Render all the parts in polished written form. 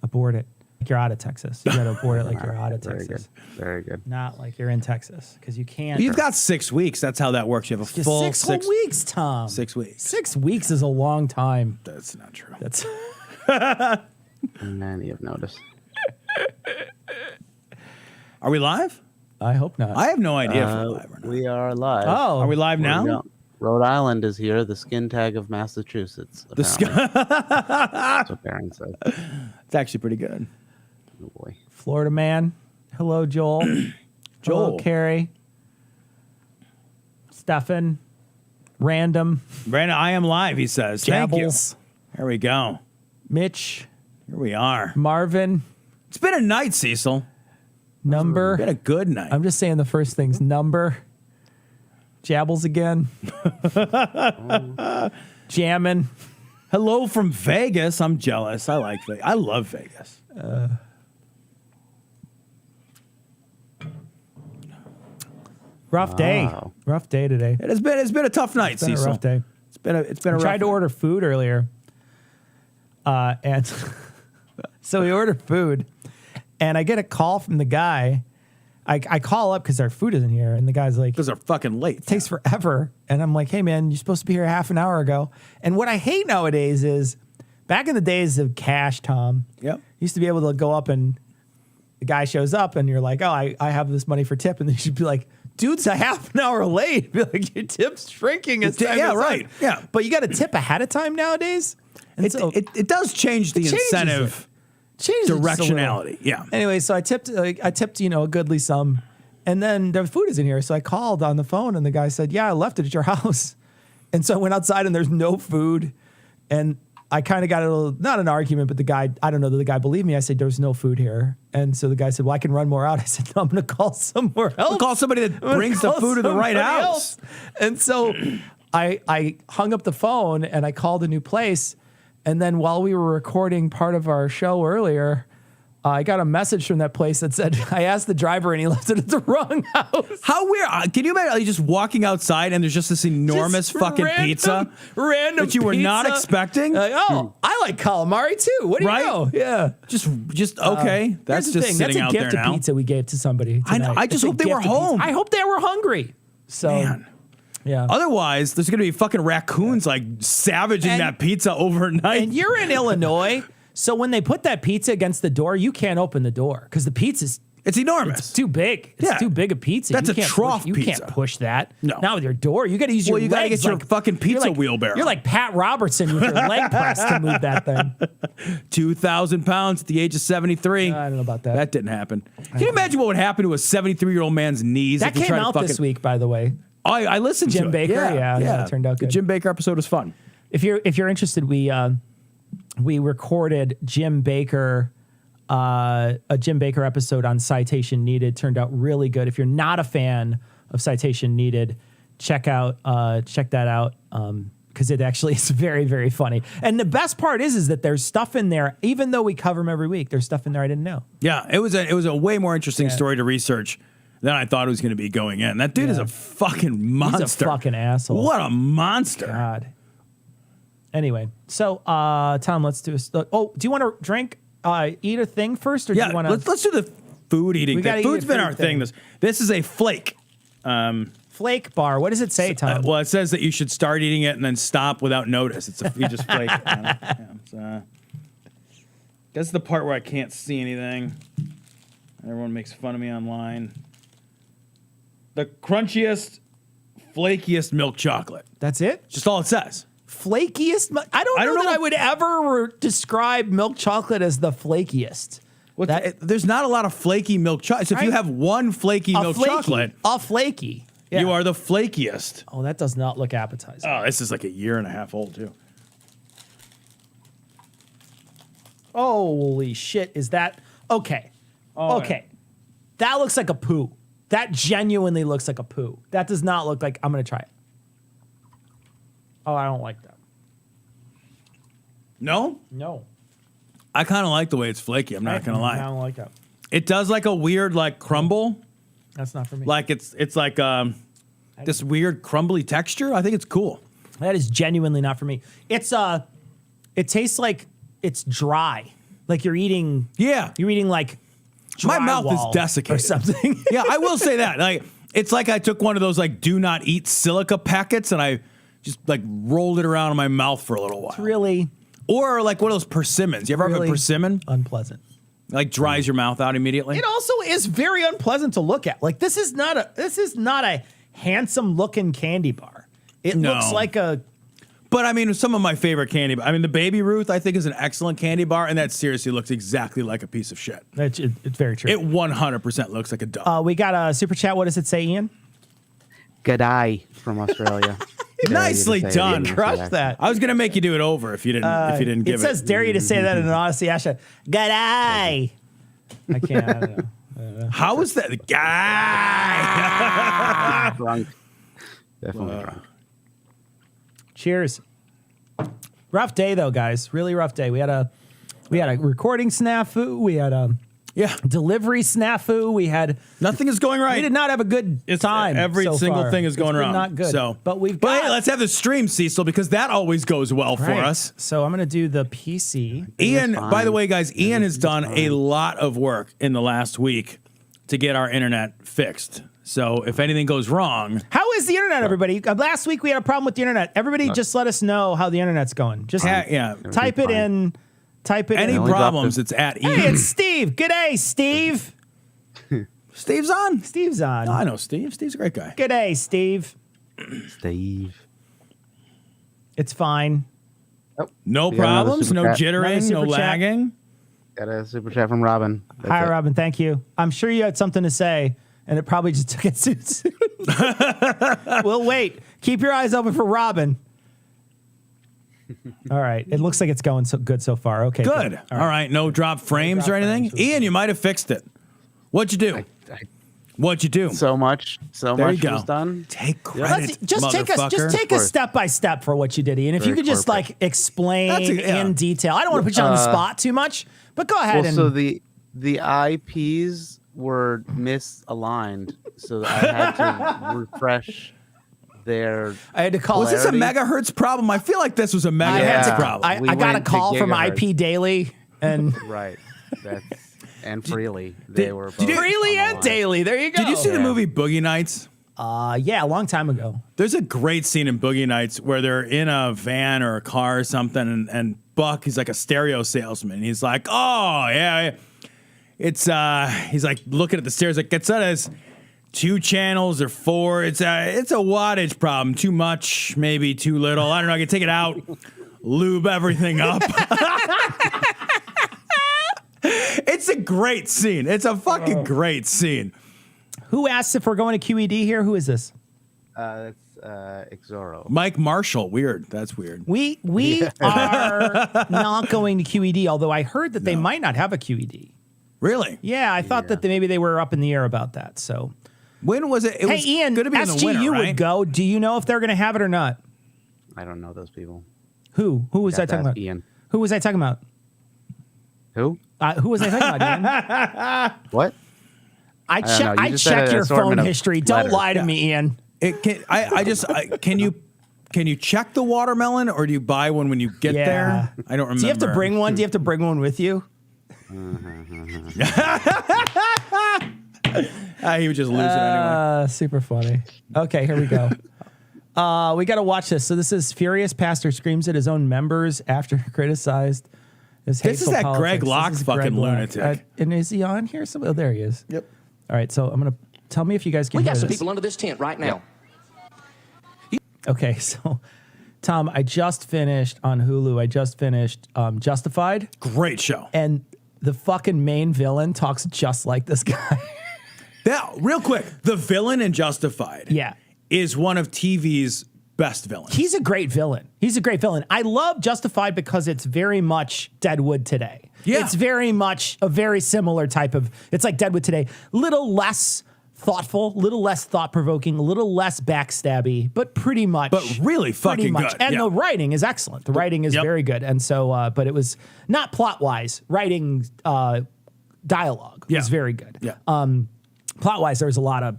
Abort it. Like you're out of Texas. You got to abort it like you're out of Texas. Very good. Not like you're in Texas because you can't. You've got 6 weeks. That's how that works. You have a full 6 whole weeks, Tom. 6 weeks. 6 weeks is a long time. That's not true. That's Many have noticed. Are we live? I hope not. I have no idea if we're live or not. We are live. Oh, Are we live now? Rhode Island is here. The skin tag of Massachusetts. That's what Baron said. It's actually pretty good. Oh boy. Florida man. Hello, Joel. Hello, Carrie. Stefan. Random. Brandon, I am live, he says. Thank you. Jabbles. Here we go. Mitch. Here we are. Marvin. It's been a night, Cecil. Number. It's been a good night. I'm just saying the first things. Number. Jabbles again. Jamming. Hello from Vegas. I'm jealous. I like Vegas. I love Vegas. Rough day. Rough day today. It's been a tough night, It's been Cecil. a rough day. It's been a I rough tried to night. order food earlier. And so we ordered food and I get a call from the guy. I call up because our food isn't here. And the guy's like, Because they're fucking late. it takes forever. And I'm like, hey man, you're supposed to be here half an hour ago. And what I hate nowadays is back in the days of cash, Tom, Yep. used to be able to go up and the guy shows up and you're like, oh, I have this money for tip. And then you should be like, dude's a half an hour late. Be like, your tip's shrinking as time Yeah, goes on. right. Yeah. But you got to tip ahead of time nowadays. And so It does change the changes incentive changes it just a little. directionality. Yeah. Anyway, so I tipped, a goodly sum, and then the food isn't here. So I called on the phone, and the guy said, "Yeah, I left it at your house." And so I went outside, and there's no food, and I kind of got not an argument, but the guy, I don't know, the guy believed me. I said, "There's no food here," and so the guy said, "Well, I can run more out." I said, "No, I'm going to call somewhere else. We'll call somebody that brings the food to the right house." And so I hung up the phone and I called a new place. And then while we were recording part of our show earlier, I got a message from that place that said, I asked the driver and he left it at the wrong house. How weird. Can you imagine you just walking outside and there's just this enormous fucking pizza Random that you were not pizza. expecting? Like, oh, I like calamari too. What do Right? you know? Yeah. Just okay. That's Here's the just thing. sitting That's a out gift there of now. pizza we gave to somebody tonight. I just It's a hope they were gift of pizza. home. I hope they were hungry. So, Man. yeah. Otherwise, there's going to be fucking raccoons like savaging And- that pizza overnight. And you're in Illinois, so when they put that pizza against the door, you can't open the door because the pizza's it's enormous. it's too big. It's Yeah. too big a pizza. That's You a can't trough push, You pizza. can't push that. No. Not with your door. You got to use your Well, you gotta legs get your fucking pizza you're like- wheelbarrow. You're like Pat Robertson with your leg press to move that thing. 2,000 pounds at the age of 73. I don't know about that. That didn't happen. Can you imagine what would happen to a 73-year-old man's knees? That if he came tried to out fucking... this week, by the way. I listened to Jim it. Baker? Yeah, it turned out The good. Jim Baker episode was fun. If you're interested, we recorded Jim Baker. A Jim Baker episode on Citation Needed turned out really good. If you're not a fan of Citation Needed, check that out because it actually is very, very funny. And the best part is that there's stuff in there, even though we cover them every week. There's stuff in there I didn't know. Yeah, it was a way more interesting story to research than I thought it was going to be going in. That dude is a fucking monster. He's a fucking asshole. What a monster. God. Anyway, so Tom, let's do a. Do you want to drink? Eat a thing first, or do you want to? Let's do the food eating gotta thing. eat Food's a been food our thing. thing. This is a Flake. Flake bar. What does it say, Tom? Well, it says that you should start eating it and then stop without notice. You just flake it. That's the part where I can't see anything. Everyone makes fun of me online. The crunchiest, flakiest milk chocolate. That's it? Just all it says. Flakiest? I don't know that I would ever describe milk chocolate as the flakiest. There's not a lot of flaky milk chocolate. So if you have one flaky milk chocolate, a flaky. Yeah. you are the flakiest. Oh, that does not look appetizing. Oh, this is like a year and a half old too. Holy shit, is that... Okay. Okay. That looks like a poo. That genuinely looks like a poo. That does not look like... I'm going to try it. Oh, I don't like that. No? No. I kind of like the way it's flaky. I'm not going to lie. I don't like that. It does like a weird like crumble. That's not for me. Like it's like this weird crumbly texture. I think it's cool. That is genuinely not for me. It's it tastes like it's dry. Like you're eating like My mouth is drywall desiccated or something. Yeah, I will say that. Like, it's like I took one of those like do not eat silica packets and I just like rolled it around in my mouth for a little while. It's really Or like one of those persimmons. You ever have a persimmon? unpleasant. Like dries your mouth out immediately. It also is very unpleasant to look at. Like this is not a handsome looking candy bar. It looks like a. But I mean, some of my favorite candy. I mean, the Baby Ruth I think is an excellent candy bar, and that seriously looks exactly like a piece of shit. It's very true. It 100% looks like a dump. We got a super chat. What does it say, Ian? G'day from Australia. Nicely done. Crush that. I was gonna make you do it over if you didn't give it. It says dare you to say that in an Odyssey. Asha. G'day. I can't. I don't know. How is that guy? Drunk. Definitely drunk. Cheers. Rough day though, guys. Really rough day. We had a recording snafu. We had a delivery snafu. We had nothing is going right. We did not have a good time. Every so single far. thing is going It's been wrong. Not good. So, but hey, let's have the stream, Cecil, because that always goes well for Right. us. So I'm gonna do the PC. Ian, by the way, guys, Ian has done a lot of work in the last week to get our internet fixed. So if anything goes wrong, how is the internet, everybody? Last week we had a problem with the internet. Everybody, just let us know how the internet's going. Just type it in. Type it any in. problems, it's at Ian. Hey, it's Steve. G'day, Steve. Steve's on. Steve's on. Oh, I know Steve. Steve's a great guy. G'day, Steve. Steve. It's fine. Oh, no we got another problems, super no chat. jittering, no lagging. Got a super chat from Robin. That's Hi, it. Robin. Thank you. I'm sure you had something to say, and it probably just took it too soon. We'll wait. Keep your eyes open for Robin. All right. It looks like it's going so good so far. Okay. Good. All right. No drop frames or anything. Ian, you might have fixed it. What'd you do? What'd you do? So much There you was go. done. Take Let's credit, just take a step by step for what you did, Ian. If you Very could just corporate. like explain in detail. I don't want to put you on the spot too much, but go ahead. Well, so the IPs were misaligned, so I had to refresh their. I had to call. Was this a polarity. megahertz problem? I feel like this was a megahertz problem. I We got a went to call from gigahertz. IP Daily and Right. And freely. They were both Freely on the and line. Daily. There you go. Did you see the Yeah. movie Boogie Nights? Yeah, a long time ago. There's a great scene in Boogie Nights where they're in a van or a car or something, and Buck, he's like a stereo salesman. He's like, oh, yeah, it's, he's like looking at the stairs, like, it's as 2 channels or 4. It's a wattage problem. Too much, maybe too little. I don't know. I can take it out, lube everything up. It's a great scene. It's a fucking great scene. Who asks if we're going to QED here? Who is this? That's Exoro. Mike Marshall. Weird. That's weird. We are not going to QED, although I heard that they might not have a QED. Really? Yeah, I thought that maybe they were up in the air about that. So, When was it? It hey, was Ian, going to be in the SGU winter, right? would go. Do you know if they're going to have it or not? I don't know those people. Who was I Got to talking ask about? Ian. Who was I talking about? Who? Who was I talking about, Ian? What? I don't know. You I just said checked an your phone assortment of history. Don't letters. lie to me, Ian. Can you check the watermelon or do you buy one when you get there? I don't remember. Do you have to bring one? Do you have to bring one with you? He would just lose it anyway. Super funny. Okay, here we go. We got to watch this. So this is Furious Pastor screams at his own members after criticized his hateful This is that politics. Greg This Locke is fucking Greg Locke. lunatic. And is he on here? Oh, there he is. Yep. All right, so I'm going to tell me if you guys can We hear got some this. people under this tent right now. Okay, so Tom, I just finished on Hulu. I just finished Justified, Great show. and the fucking main villain talks just like this guy. Now, real quick, the villain in Justified Yeah. is one of TV's best villains. He's a great villain. He's a great villain. I love Justified because it's very much Deadwood today. Yeah. It's very much a very similar type of, it's like Deadwood today. Little less thoughtful, little less thought-provoking, a little less backstabby, but pretty much. But really fucking good. And Yeah. the writing is excellent. The writing is Yep. very good. And so, but it was not plot-wise. Writing, dialogue Yeah. was very good. Yeah. Plot-wise, there was a lot of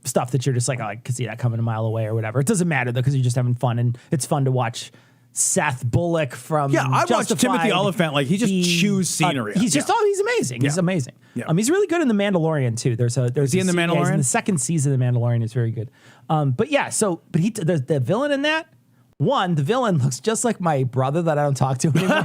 stuff that you're just like, oh, I could see that coming a mile away or whatever. It doesn't matter though, because you're just having fun and it's fun to watch Seth Bullock from Yeah, I watched Justified. Timothy Oliphant. Like he just chews scenery. He's just he's amazing. He's amazing. Yeah. He's really good in The Mandalorian too. There's he in The yeah, he's Mandalorian? in the second season of The Mandalorian is very good. But yeah, but the villain in that the villain looks just like my brother that I don't talk to anymore.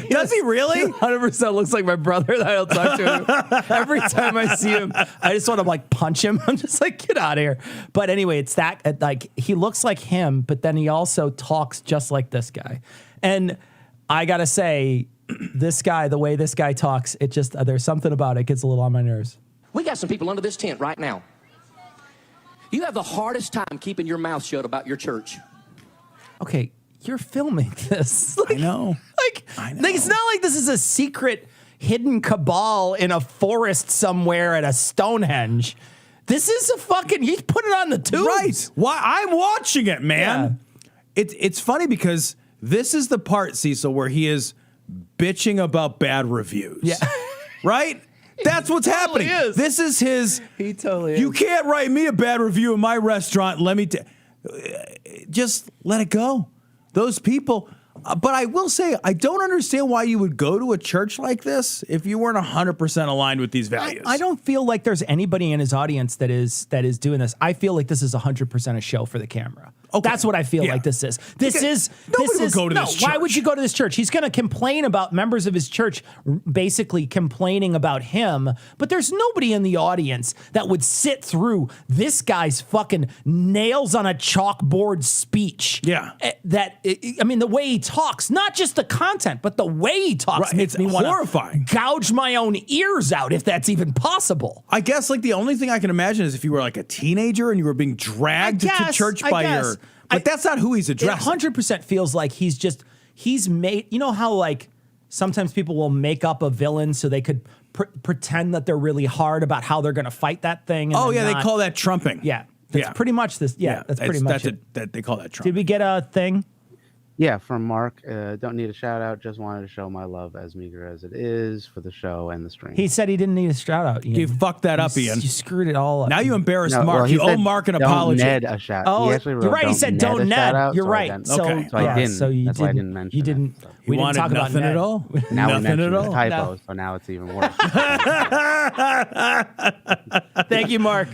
Does he really? 100% looks like my brother that I don't talk to anymore. Every time I see him, I just want to like punch him. I'm just like, get out of here. But anyway, it's that like he looks like him, but then he also talks just like this guy. And I gotta say, this guy, the way this guy talks, it just there's something about it gets a little on my nerves. We got some people under this tent right now. You have the hardest time keeping your mouth shut about your church. Okay, you're filming this. I know. Like, it's not like this is a secret hidden cabal in a forest somewhere at a Stonehenge. This is a fucking, he's put it on the tubes. Right. Why I'm watching it, man. Yeah. It's funny because this is the part, Cecil, where he is bitching about bad reviews. Yeah. Right? That's what's totally happening. is. This is his. He totally is. You can't write me a bad review in my restaurant. Let me just let it go. Those people. But I will say, I don't understand why you would go to a church like this if you weren't 100% aligned with these values. I don't feel like there's anybody in his audience that is doing this. I feel like this is 100% a show for the camera. Okay. That's what I feel like this is. Nobody would go to this church. Why would you go to this church? He's going to complain about members of his church basically complaining about him, but there's nobody in the audience that would sit through this guy's fucking nails on a chalkboard speech. Yeah. I mean, the way he talks, not just the content, but the way he talks Right, makes it's me want horrifying. to gouge my own ears out if that's even possible. I guess like the only thing I can imagine is if you were like a teenager and you were being dragged to church by your. But that's not who he's addressing. It 100% feels like he's made. You know how like sometimes people will make up a villain so they could pretend that they're really hard about how they're going to fight that thing. And they call that trumping. Yeah, that's pretty much this. Yeah, that's pretty much it. That they call that trumping. Did we get a thing? Yeah, from Mark. Don't need a shout out. Just wanted to show my love as meager as it is for the show and the stream. He said he didn't need a shout out. Ian. You fucked that up, Ian. You screwed it all up. Now you embarrassed Mark. Well, You said, owe Mark an don't apology. Ned a shout. Oh, He actually wrote, you're right. He said don't Ned. Out, You're so right. I So, so I didn't. So you That's why I didn't mention You didn't. that, so. We didn't wanted talk about nothing Ned. at all. Now we Nothing mentioned at the all. typos, so now it's even worse. Thank you, Mark.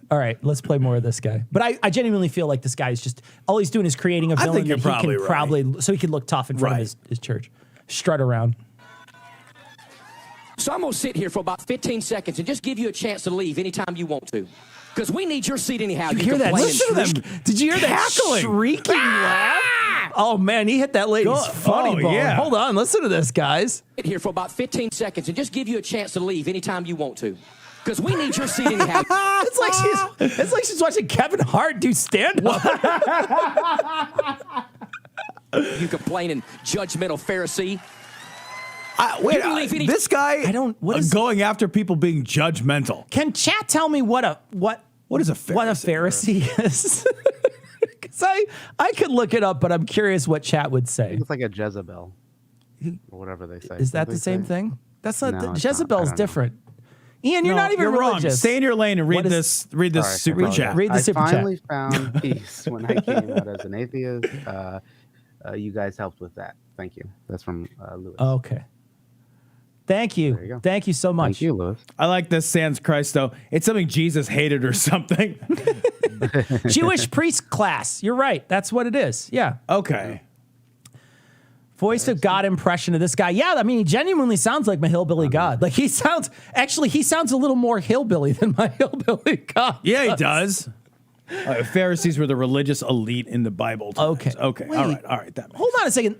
All right, let's play more of this guy. But I genuinely feel like this guy is just all he's doing is creating a villain think you're that he probably can right. probably so he can look tough in front of his church, strut around. So I'm going to sit here for about 15 seconds and just give you a chance to leave anytime you want to. Because we need your seat anyhow. Did you hear that? complain Listen to and them. Did you hear that Cackling. shrieking laugh? Oh man, he hit that lady's funny bone. yeah. Hold on, listen to this, guys. sit here for about 15 seconds and just give you a chance to leave anytime you want to. Because we need your seat anyhow. It's like she's watching Kevin Hart do stand up. You complaining judgmental Pharisee. Wait, this guy what is- going after people being judgmental. Can chat tell me what is a Pharisee? What a Pharisee is? Because I could look it up, but I'm curious what chat would say. It's like a Jezebel, or whatever they say. Is that Don't the they same say? thing? That's not. No, it's not. Jezebel's I don't know. different. Ian, you're not even You're religious. wrong. Stay in your lane and read What is- this. Read this Sorry, super I chat. apologize. Read the super chat. I finally found peace when I came out as an atheist. You guys helped with that. Thank you. That's from Lewis. Okay. Thank There you you. go. Thank you so much. Thank you, Lewis. I like this Sans Christ though. It's something Jesus hated or something. Jewish priest class. You're right. That's what it is. Yeah. Okay. Voice of God impression of this guy. Yeah, I mean, he genuinely sounds like my hillbilly God. Like he sounds a little more hillbilly than my hillbilly God. Yeah, he does. Pharisees were the religious elite in the Bible times. Okay. Okay. Wait. All right. That makes Hold on a second.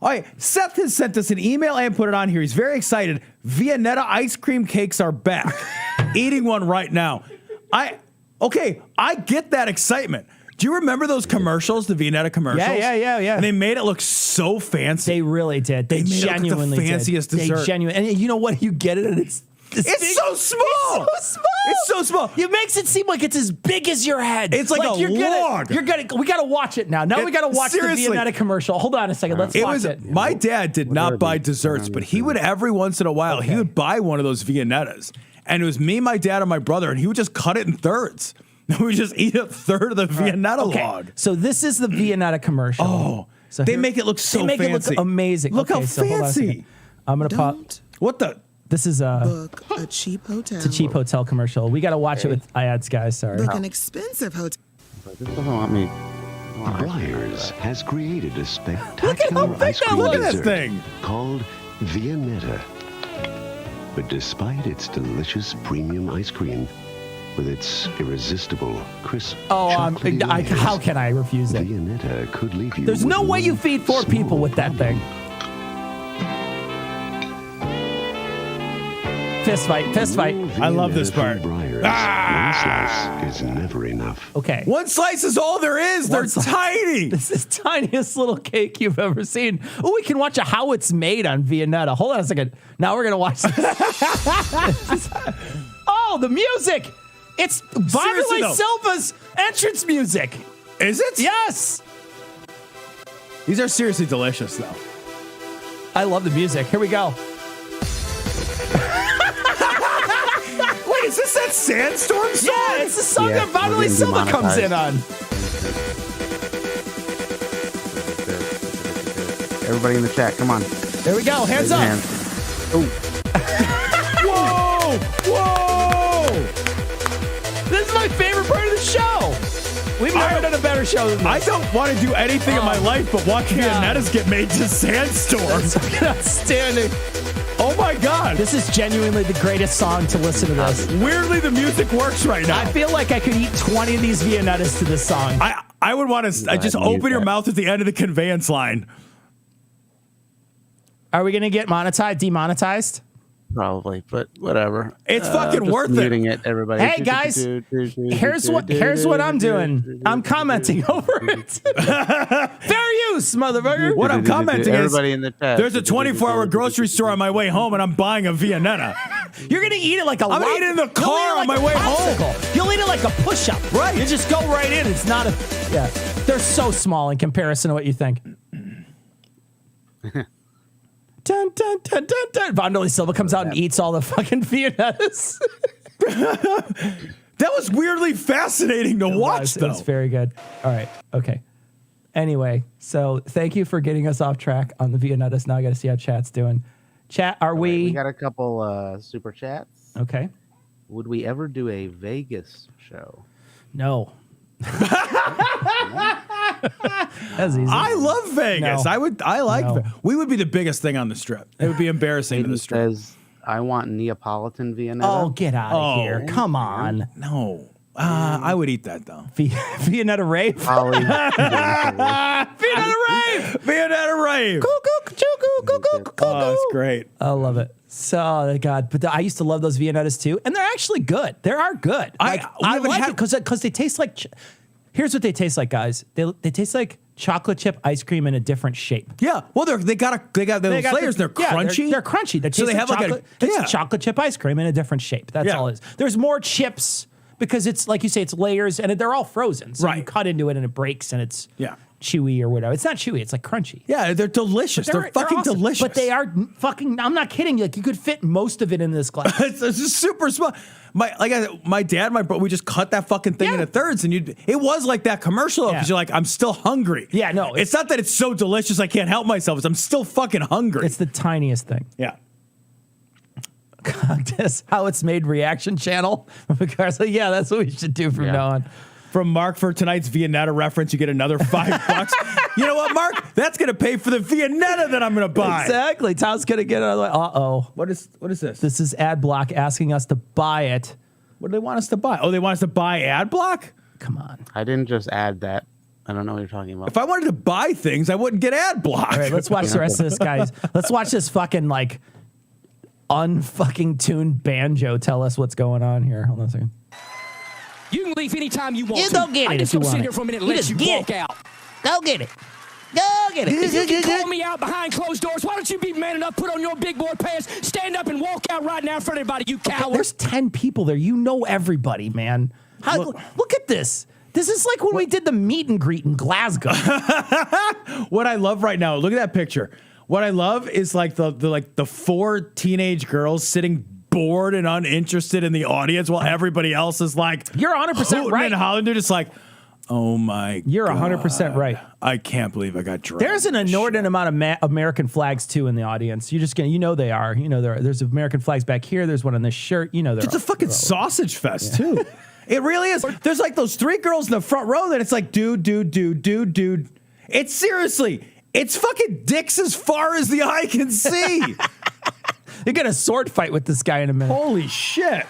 All right, Seth has sent us an email and put it on here. He's very excited. Viennetta ice cream cakes are back. Eating one right now. I get that excitement. Do you remember those commercials, the Viennetta commercials? Yeah. And they made it look so fancy. They really did. They made it look like the genuinely fanciest did. dessert. They genuinely. And you know what? You get it, and it's It's so small. It's so small. It's so small. It makes it seem like it's as big as your head. It's like a log. We gotta watch it now. Now we gotta watch Seriously. the Viennetta commercial. Hold on a second. Let's watch it. My dad did not are buy these? desserts, but he would every once in a while, he would buy one of those Viennettas. And it was me, my dad, and my brother, and he would just cut it in thirds. We just eat a third of the Viennetta log. So this is the Viennetta commercial. Oh, so they make it look so they make fancy. it look amazing. Look how so hold on a second. fancy. I'm gonna pop. Don't What the? This is book a cheap hotel. it's a cheap hotel commercial. We got to watch it with ads, guys. Sorry. Book an expensive hotel. But this doesn't want me. Breyers has created a Look spectacular at how big ice that cream looks. Look at that dessert thing. called Viennetta. But despite its delicious premium ice cream, with its irresistible, crisp chocolatey layers, how can I refuse it? Viennetta could leave you. There's no with way you one feed 4 people small with that problem. thing. Fist fight. No I love this Viennetta part. from Breyers. Ah! One slice is never enough. Okay. One slice is all there is. They're One slice. tiny. This is the tiniest little cake you've ever seen. Oh, we can watch how it's made on Viennetta. Hold on a second. Now we're going to watch this. Oh, the music. It's Seriously, Vanderlei though. Silva's entrance music. Is it? Yes. These are seriously delicious, though. I love the music. Here we go. Wait, is this that Sandstorm song? Yeah, it's the song Yeah, that Vanderlei we're getting Silva comes in on. Everybody in the chat, come on. There we go. Hands Raise your up. hands. Oh, Whoa! Whoa! This is my favorite part of the show. We've never done a better show than this. I don't want to do anything in my life but watch Viennettas get made to Sandstorm. That's fucking outstanding. Oh my God. This is genuinely the greatest song to listen to this. Weirdly, the music works right now. I feel like I could eat 20 of these Viennettas to this song. I would want to just ahead and open use your that. mouth at the end of the conveyance line. Are we going to get demonetized? probably, but whatever. It's fucking just worth muting it. everybody. Hey guys, here's what I'm doing. I'm commenting over it. Fair use, motherfucker. What I'm commenting is everybody in the chat. there's a 24-hour grocery store on my way home, and I'm buying a Viennetta. You're gonna eat it like a. I'm log- eating in the You'll eat car it on like my a way home. popsicle. You'll eat it like a push-up. Right. You just go right in. It's not a. Yeah. They're so small in comparison to what you think. Dun, dun, dun, dun, dun. Vanderlei Silva comes out and eats all the fucking Viennettas. That was weirdly fascinating to watch, though. It's very good. All right. Okay. Anyway, so thank you for getting us off track on the Viennettas. Now I got to see how chat's doing. Chat, are We we? got a couple super chats. Okay. Would we ever do a Vegas show? No. That's easy. I love Vegas. No. No. We would be the biggest thing on the strip. It would be embarrassing to the Aiden strip. says, I want Neapolitan Viennetta. Oh, get out of here. Come on. No. I would eat that, though. Viennetta rave. Holly. Viennetta rave. Viennetta rave. Oh, Oh, it's great. I love it. So, God, but I used to love those Viennettas too, and they're actually good. They are good. I haven't like had- it because they taste like. Here's what they taste like, guys. They taste like chocolate chip ice cream in a different shape. Yeah. Well, they got those got layers. They're crunchy. They're crunchy. They So taste they have like a- chocolate. It's yeah. chocolate chip ice cream in a different shape. That's Yeah. all it is. There's more chips because it's like you say, it's layers and they're all frozen. So you Right. cut into it and it breaks and it's Yeah. chewy or whatever. It's not chewy. It's like crunchy. Yeah, they're delicious. They're fucking awesome. delicious. But they are fucking. I'm not kidding you. Like you could fit most of it in this glass. It's just super small. My dad, my bro, we just cut that fucking thing Yeah. into thirds, and it was like that commercial because Yeah. you're like, I'm still hungry. Yeah, no, it's not that it's so delicious I can't help myself. It's I'm still fucking hungry. It's the tiniest thing. Yeah. That's how it's made reaction channel. Because yeah, that's what we should do from now on. From Mark for tonight's Viennetta reference, you get another $5. You know what, Mark? That's gonna pay for the Viennetta that I'm gonna buy. Exactly. Tom's gonna get another. What is this? This is Adblock asking us to buy it. What do they want us to buy? Oh, they want us to buy Adblock? Come on. I didn't just add that. I don't know what you're talking about. If I wanted to buy things, I wouldn't get Adblock. All right, let's watch the rest of this, guys. Let's watch this fucking like unfucking tuned banjo tell us what's going on here. Hold on a second. You can leave anytime you want You to. go get I it just if you gonna want sit it. here for a minute and You let just you get walk it. out. Go get it. Go get it. If you can call me out behind closed doors, why don't you be man enough, put on your big boy pants, stand up and walk out right now in front of everybody, you coward. There's 10 people there. You know everybody, man. Look at this. This is like when we did the meet and greet in Glasgow. What I love right now, look at that picture. What I love is like the four teenage girls sitting bored and uninterested in the audience while everybody else is like, You're 100% right. And Holland, they're just like, oh my You're God. 100% right. I can't believe I got dragged. There's an inordinate amount of American flags too in the audience. You're just gonna, they are. There's American flags back here. There's one on this shirt. It's a fucking sausage fest too. It really is. There's like those 3 girls in the front row that it's like, dude. It's seriously, it's fucking dicks as far as the eye can see. You're gonna sword fight with this guy in a minute. Holy shit.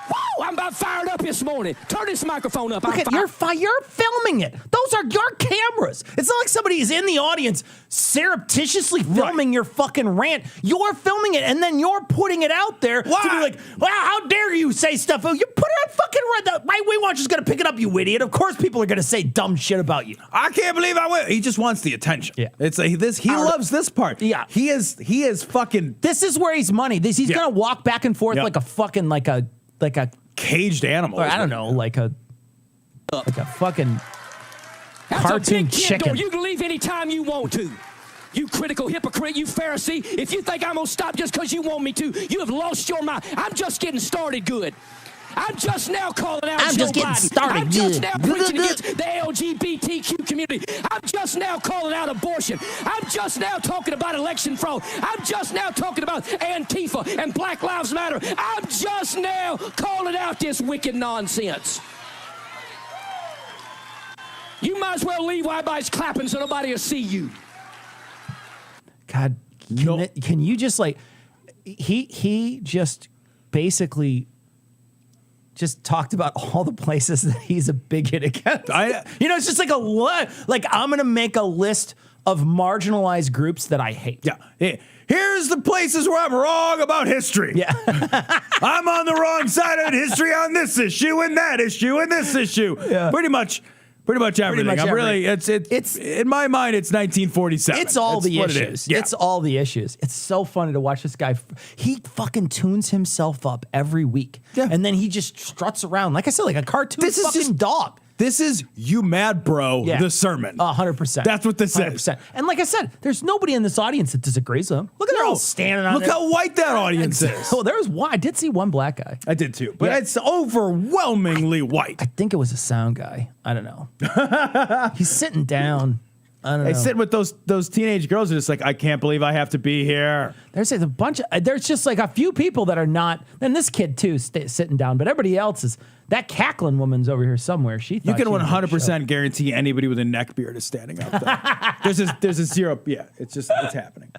Woo! I'm about fired up this morning. Turn this microphone up. Look at you're filming it. Those are your cameras. It's not like somebody is in the audience surreptitiously filming your fucking rant. You're filming it and then you're putting it out there to be like, wow, how dare you say stuff? You put it on fucking the right wing watch is gonna pick it up, you idiot. Of course people are gonna say dumb shit about you. I can't believe I went. He just wants the attention. Yeah. It's like this. He loves this part. Yeah. He is fucking. This is where he's money. He's gonna walk back and forth like a fucking like a caged animal. Or I don't know, like a fucking cartoon chicken. You can leave anytime you want to. You critical hypocrite, you Pharisee. If you think I'm going to stop just because you want me to, you have lost your mind. I'm just getting started good. I'm just now calling out I'm Joe just getting Biden. started I'm just good. now preaching against the LGBTQ community. I'm just now calling out abortion. I'm just now talking about election fraud. I'm just now talking about Antifa and Black Lives Matter. I'm just now calling out this wicked nonsense. You might as well leave while everybody's clapping so nobody will see you. God, can you just like he just basically just talked about all the places that he's a bigot against. It's just like I'm gonna make a list of marginalized groups that I hate. Yeah. Here's the places where I'm wrong about history. Yeah. I'm on the wrong side of history on this issue and that issue and this issue. Yeah. Pretty much everything. It's in my mind, it's 1947. It's all the issues. It is. Yeah. It's all the issues. It's so funny to watch this guy. He fucking tunes himself up every week. Yeah. And then he just struts around, like I said, like a cartoon fucking dog. This is You Mad Bro, the sermon. 100%. That's what this 100%. is. And like I said, there's nobody in this audience that disagrees with him. Look at they're all standing on Look how white that audience is. Oh, there was one. I did see one black guy. I did too, but it's overwhelmingly white. I think it was a sound guy. I don't know. He's sitting down. I don't know. I sit with those teenage girls who are just like, I can't believe I have to be here. There's a bunch of, there's just like a few people that are not, and this kid too, sitting down, but everybody else is, that cackling woman's over here somewhere. You can 100% guarantee anybody with a neck beard is standing up there. there's a zero. Yeah, it's happening.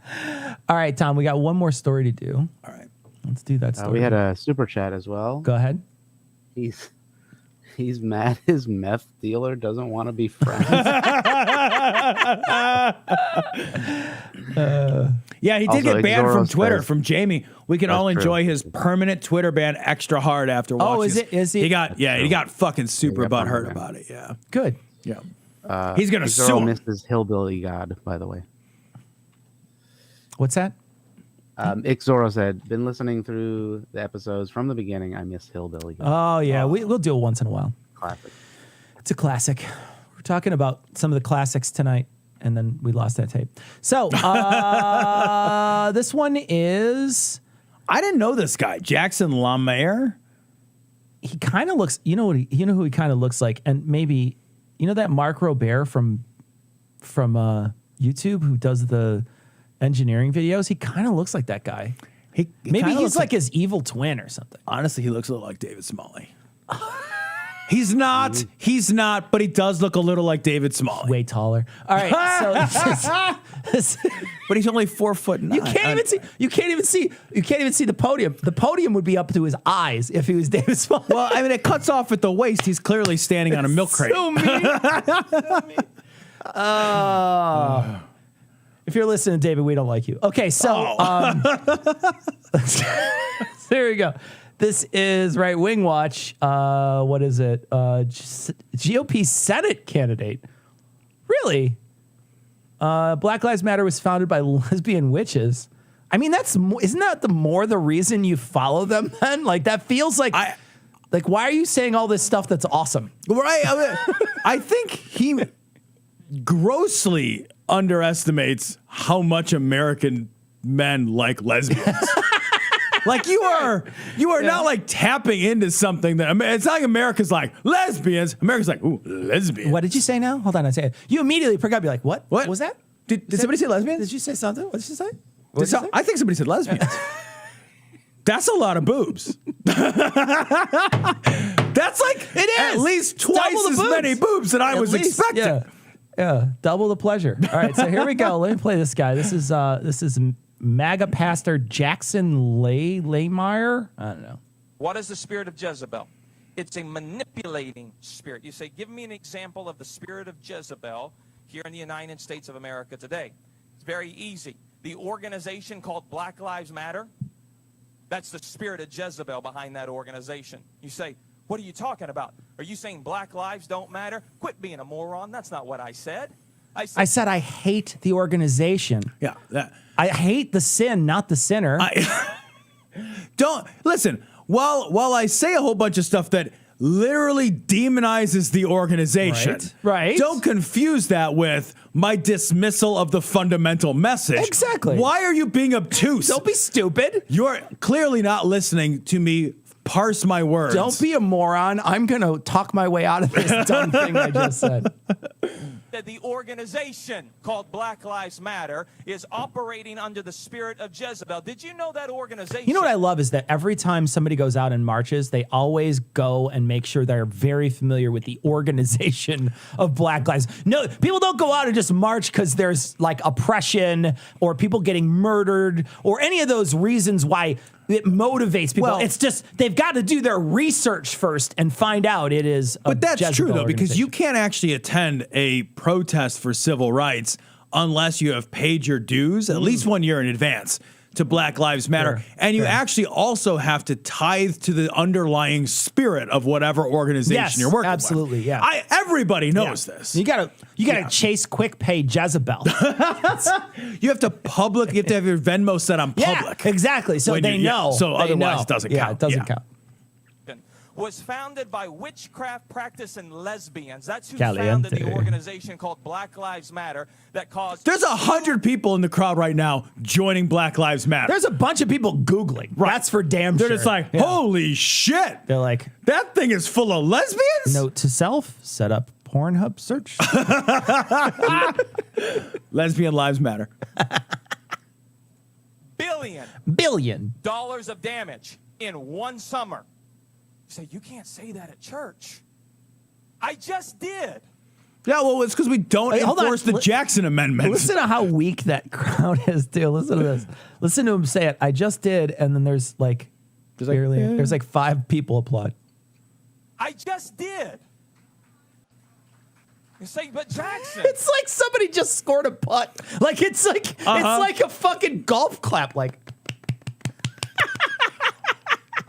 All right, Tom, we got one more story to do. All right. Let's do that story. We had a super chat as well. Go ahead. He's mad his meth dealer doesn't want to be friends. Yeah, he did Also, get banned from Xoro Twitter says- from Jamie. We can all That's enjoy true. his permanent Twitter ban extra hard after watching. Oh, is it? Is he? He got fucking super he got butthurt banned. about it. Yeah. Good. Yeah. He's gonna Xoro sue him. missed his hillbilly god, by the way. What's that? Xoro said, been listening through the episodes from the beginning. I miss hillbilly god. Oh, yeah. We'll do it once in a while. Classic. It's a classic. We're talking about some of the classics tonight, and then we lost that tape. So this one is... I didn't know this guy, Jackson LaMaire. He kind of looks... You know who he kind of looks like? And maybe... You know that Mark Robert from YouTube who does the engineering videos? He kind of looks like that guy. Maybe he's like his evil twin or something. Honestly, he looks a little like David Smalley. He's not, but he does look a little like David Smalley. Way taller. All right, so but he's only 4'9". You can't even see the podium. The podium would be up to his eyes if he was David Smalley. Well, I mean, it cuts off at the waist. He's clearly standing on a milk crate. So mean. If you're listening, David, we don't like you. Okay, so there we go. This is Right Wing Watch. What is it? GOP Senate candidate. Really? Black Lives Matter was founded by lesbian witches. I mean, isn't that the reason you follow them then? Like, that feels like, why are you saying all this stuff that's awesome? Right. I think he grossly underestimates how much American men like lesbians. Like you are not like tapping into something that it's not like America's like lesbians. America's like, ooh, lesbians. What did you say now? Hold on, I say it. You immediately forgot. Be like, what? What was that? Did somebody say lesbians? Did you say something? What did you say? What did you say? I think somebody said lesbians. That's a lot of boobs. That's like It is. at least twice as many boobs that I was expecting. Yeah, double the pleasure. All right, so here we go. Let me play this guy. This is MAGA pastor Jackson Laymeyer. I don't know. What is the spirit of Jezebel? It's a manipulating spirit. You say, give me an example of the spirit of Jezebel here in the United States of America today. It's very easy. The organization called Black Lives Matter, that's the spirit of Jezebel behind that organization. You say, what are you talking about? Are you saying black lives don't matter? Quit being a moron. That's not what I said. I said I hate the organization. Yeah. I hate the sin, not the sinner. Don't listen. While I say a whole bunch of stuff that literally demonizes the organization, right? Don't confuse that with my dismissal of the fundamental message. Exactly. Why are you being obtuse? Don't be stupid. You're clearly not listening to me parse my words. Don't be a moron. I'm going to talk my way out of this dumb thing I just said. that the organization called Black Lives Matter is operating under the spirit of Jezebel. Did you know that organization? You know what I love is that every time somebody goes out and marches, they always go and make sure they're very familiar with the organization of Black Lives. No, people don't go out and just march because there's like oppression or people getting murdered or any of those reasons why it motivates people. Well, it's just they've got to do their research first and find out it is. But that's Jezebel true though, because you organization. can't actually attend a protest for civil rights unless you have paid your dues at least 1 year in advance to Black Lives Matter. Sure, and you sure. actually also have to tithe to the underlying spirit of whatever organization Yes, you're working absolutely, with. yeah. Everybody knows this. You gotta chase quick pay Jezebel. You have to you have to have your Venmo set on public. Yeah, exactly. So When they you- yeah, know. so They otherwise know. it doesn't Yeah, count. it doesn't Yeah. count. was founded by witchcraft practicing lesbians. That's who Caliente. founded the organization called Black Lives Matter that caused... There's 100 people in the crowd right now joining Black Lives Matter. There's a bunch of people Googling. Right. That's for damn They're sure. just like, Yeah. holy shit. They're like, That thing is full of lesbians? note to self, set up Pornhub search. Lesbian lives matter. billion $1 billion. of damage in one summer. You say, you can't say that at church. I just did. Yeah, well, it's because we don't Hey, hold on. enforce the Jackson Amendment. Listen to how weak that crowd is, too. Listen to this. Listen to him say it. I just did, and then there's like there's like 5 people applaud. I just did. You say, but Jackson. It's like somebody just scored a putt. Like it's like a fucking golf clap. Like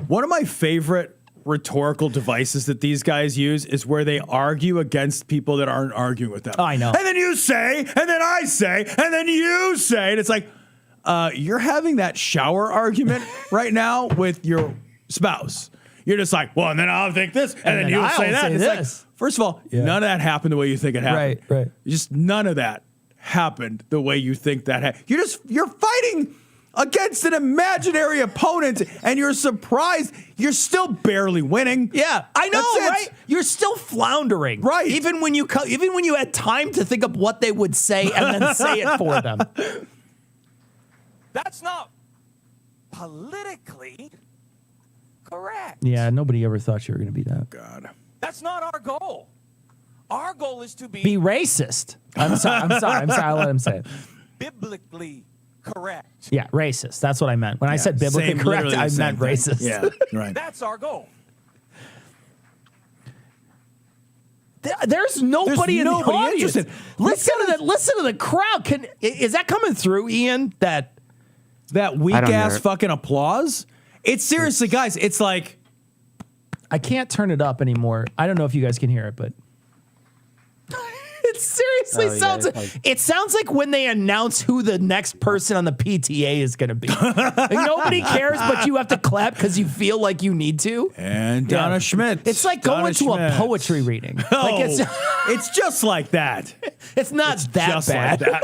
One of my favorite rhetorical devices that these guys use is where they argue against people that aren't arguing with them. Oh, I know. And then you say, and then I say, and then you say, and it's like, you're having that shower argument right now with your spouse. You're just like, well, and then I'll think this, and then you'll I'll say that. say And it's this. like, first of all, none of that happened the way you think it happened. Right. Just none of that happened the way you think that happened. You're fighting against an imaginary opponent, and you're surprised you're still barely winning. yeah, I know, That's it. right? You're still floundering, Right. Even when you had time to think of what they would say and then say it for them. That's not politically correct. Yeah, nobody ever thought you were going to be that. God. That's not our goal. Our goal is to Be racist. I'm sorry. I'll let him say it. biblically correct. Yeah, racist. That's what I meant. When I said biblically Same, correct, literally the I same meant thing. racist. Yeah, right. That's our goal. There's nobody in the nobody audience. interested. Listen to the crowd. Is that coming through, Ian? That weak don't hear ass it. fucking applause. It's seriously, guys. It's like I can't turn it up anymore. I don't know if you guys can hear it, but it seriously sounds. It sounds like when they announce who the next person on the PTA is going to be. Like, nobody cares, but you have to clap because you feel like you need to. and Donna Yeah. Schmidt. It's like Donna going to a Schmidt. poetry reading. Oh, Like it's just like that. it's not that Just bad. like that.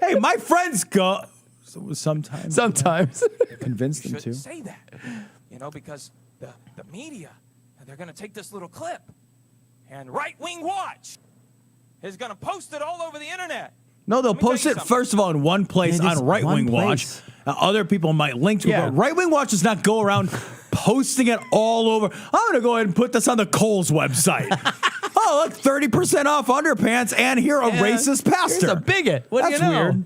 Hey, my friends So sometimes. Sometimes. Convince them shouldn't to. say that, because the media, they're going to take this little clip, and Right Wing Watch is going to post it all over the internet. No, they'll Let me tell post you it something. first of all in one place Yeah, just on Right Wing one Watch. place. Other people might link to it, Yeah. but Right Wing Watch does not go around posting it all over. I'm going to go ahead and put this on the Kohl's website. Oh, look, 30% off underpants and here a racist pastor. Here's a bigot. What That's do you know? weird.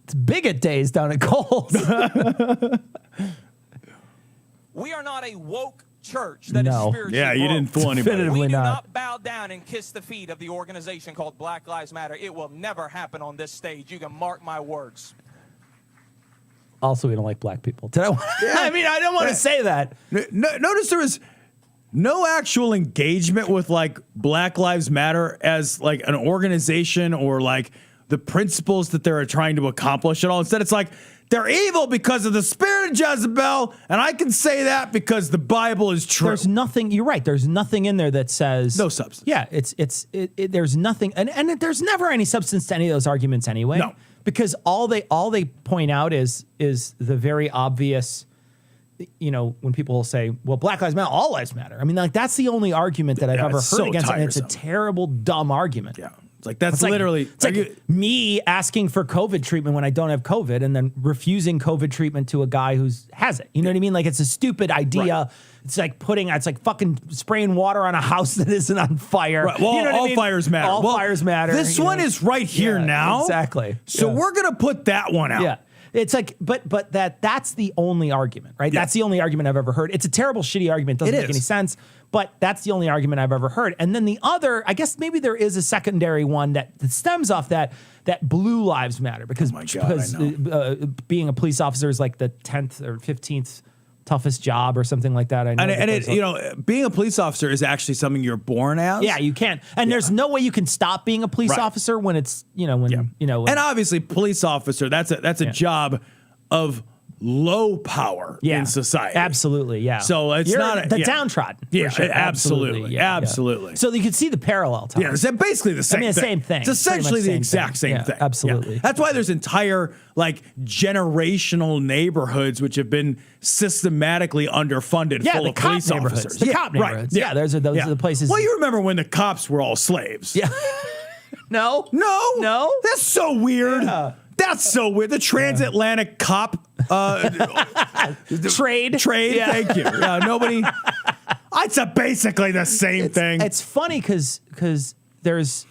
It's bigot days down at Kohl's. We are not a woke church that is No. spiritually Yeah, you woke. didn't fool anybody. Definitively We do not. not bow down and kiss the feet of the organization called Black Lives Matter. It will never happen on this stage. You can mark my words. Also, we don't like black people. Did I? I mean, I don't want to say that. Notice there was no actual engagement with like Black Lives Matter as like an organization or like the principles that they're trying to accomplish at all. Instead, it's like they're evil because of the spirit of Jezebel, and I can say that because the Bible is true. There's nothing. You're right. There's nothing in there that says No substance. Yeah, there's nothing, and there's never any substance to any of those arguments anyway. No. Because all they point out is the very obvious. When people say, "Well, Black Lives Matter, all lives matter." I mean, like that's the only argument that I've Yeah, ever heard it's so against it, and it's a tiresome. terrible, dumb argument. Yeah. It's like that's It's like, literally it's like me asking for COVID treatment when I don't have COVID and then refusing COVID treatment to a guy who has it. You know what I mean? Like it's a stupid idea. Right. It's like fucking spraying water on a house that isn't on fire. Right. Well, You know what I all mean? fires matter. All Well, fires matter. This you one know? is right here Yeah, now. Exactly. So Yeah. we're gonna put that one out. Yeah. It's like, but that's the only argument, right? Yeah. That's the only argument I've ever heard. It's a terrible, shitty argument. Doesn't It make is. any sense. But that's the only argument I've ever heard. And then the other, I guess maybe there is a secondary one that stems off that blue lives matter because, Oh my God, I being a police officer is like the 10th or 15th toughest job or something like that. I know. And because it, being a police officer is actually something you're born as. yeah, you can. And there's no way you can stop being a police Right. officer when it's, And obviously, police officer, that's a job of low power in society. Absolutely, yeah. So it's You're not the downtrodden. for Yeah, sure. absolutely. yeah, Absolutely. yeah. So you can see the parallel. Tom. Yeah, it's basically the same thing. same thing. It's essentially Pretty much the exact same same thing. thing. Yeah, absolutely. That's why there's entire like generational neighborhoods which have been systematically underfunded Yeah, full the of cop police neighborhoods. officers. The cop neighborhoods. Yeah, those are the places. Well, you remember when the cops were all slaves. Yeah. No. No. That's so weird. Yeah. That's so weird. The transatlantic cop Trade. Yeah. Thank you. Yeah, nobody. It's basically the same thing. It's funny because there's,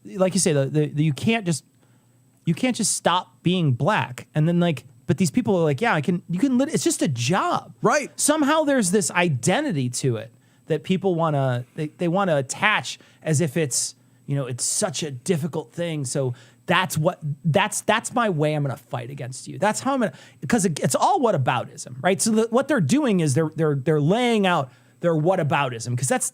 like you say, you can't just stop being black, and then but these people are like, yeah, it's just a job, Right. Somehow there's this identity to it that people they want to attach as if it's it's such a difficult thing. So that's my way I'm going to fight against you. That's how I'm going to, because it's all whataboutism, right? So what they're doing is they're laying out their whataboutism, because that's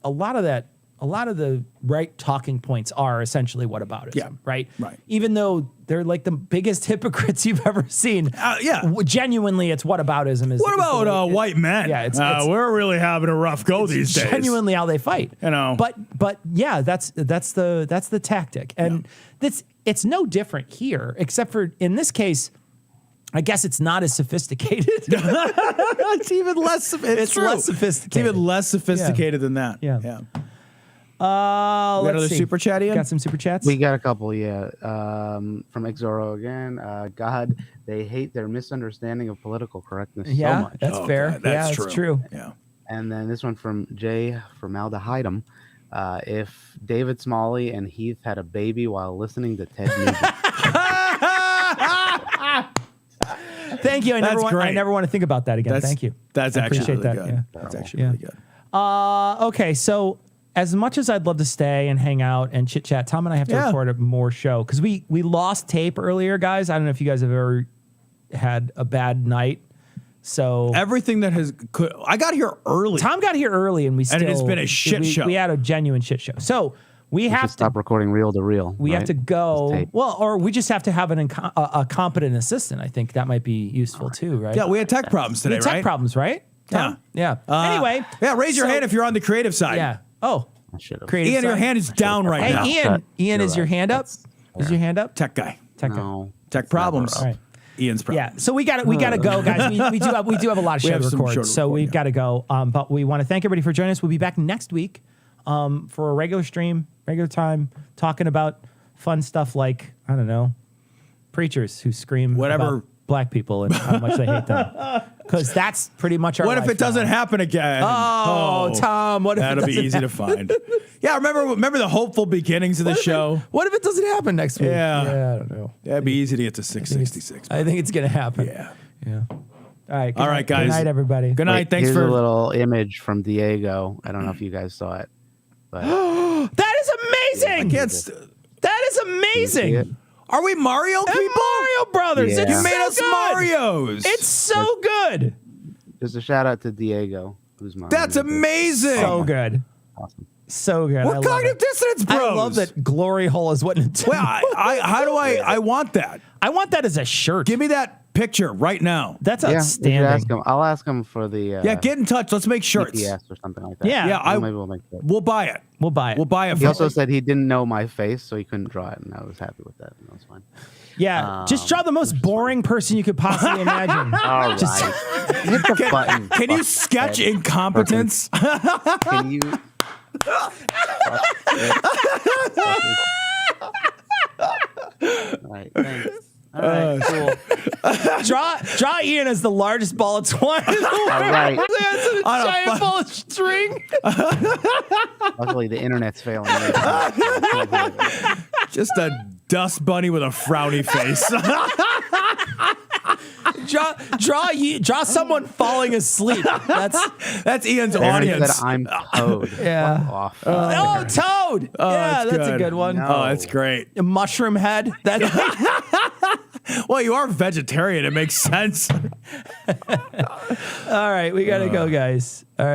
a lot of that. A lot of the right talking points are essentially whataboutism, Yeah, right? right. Even though they're like the biggest hypocrites you've ever seen. Genuinely, it's whataboutism. What about white men? Yeah, it's we're really having a rough go these days. Genuinely how they fight. But yeah, that's the tactic, and it's no different here, except for in this case, I guess it's not as sophisticated. It's even less. It's less sophisticated. It's even less sophisticated than that. Yeah. Got Let's another see. super chat, Ian? Got some super chats. We got a couple, yeah. From Exoro again. God, they hate their misunderstanding of political correctness so much. That's fair. God, that's That's true. Yeah. And then this one from Jay Formaldehyde. If David Smalley and Heath had a baby while listening to Ted Nugent. Thank you. I That's great. never want to think about that again. Thank you. That's I actually appreciate really that. good. Yeah. That's actually really good. Okay, so as much as I'd love to stay and hang out and chit chat, Tom and I have to record a more show because we lost tape earlier, guys. I don't know if you guys have ever had a bad night. So Everything that I got here early. Tom got here early, and it has been a shit show. We had a genuine shit show. So we have to stop recording reel to reel. We have right? to go. Tape. Well, or we just have to have a competent assistant. I think that might be useful too, right? Yeah, we had tech problems today, We had tech right? problems, right? Tom? Yeah. Anyway. Yeah, raise your hand if you're on the creative side. Yeah. Oh. I should have. Creative Ian, your side. hand is down right now. Hey, Ian, You're is your right. hand up? Is your hand up? Tech guy. Tech guy. No. Tech problems. All right. Ian's problem. Yeah, so we got to go, guys. We do have a lot of show to record, so we've got to go. But we want to thank everybody for joining us. We'll be back next week for a regular stream, regular time, talking about fun stuff like, I don't know, preachers who scream whatever about black people and how much they hate them. Because that's pretty much our What if life it doesn't now. happen again? Oh, Tom, what if that'll it be doesn't easy to find. Yeah, remember the hopeful beginnings of the show? What if it doesn't happen next week? Yeah. I don't know. That'd be easy to get to 666. I think it's going to happen. Yeah. All right. All right, guys. Good night, everybody. Good night. Thanks Here's for a little image from Diego. I don't know if you guys saw it, but That is amazing. That is amazing. Are we Mario And people? Mario Brothers. Yeah. It's You made so us good. Marios. It's so good. just a shout out to Diego, who's my That's amazing. So good. Awesome. So good. I What love cognitive it. dissonance, bros? I love that glory hole is what Nintendo. Well, how do I want that? I want that as a shirt. Give me that picture right now. That's Yeah, we should outstanding. ask him. I'll ask him for the Yeah, get in touch. Let's make shirts. GPS or something like that. Yeah. Yeah, Maybe we'll make that. We'll buy it. We'll buy it. We'll buy it. He also said he didn't know my face, so he couldn't draw it, and I was happy with that. And that was fine. Yeah. Just draw the most boring person you could possibly imagine. All right. Hit the button. Can you sketch Okay. incompetence? Can you? All right. Thanks. All right. Cool. Draw Ian as the largest ball of twine in the world. All right. That's a On a giant ball of string. Luckily, the internet's failing. Just a dust bunny with a frowny face. Draw someone falling asleep. That's Ian's Aaron audience. said I'm Toad. Yeah. Fuck off. Oh, Toad. Yeah, that's a good one. No. Oh, that's great. A mushroom head. Well, you are vegetarian. It makes sense. All right, we gotta go, guys. All right.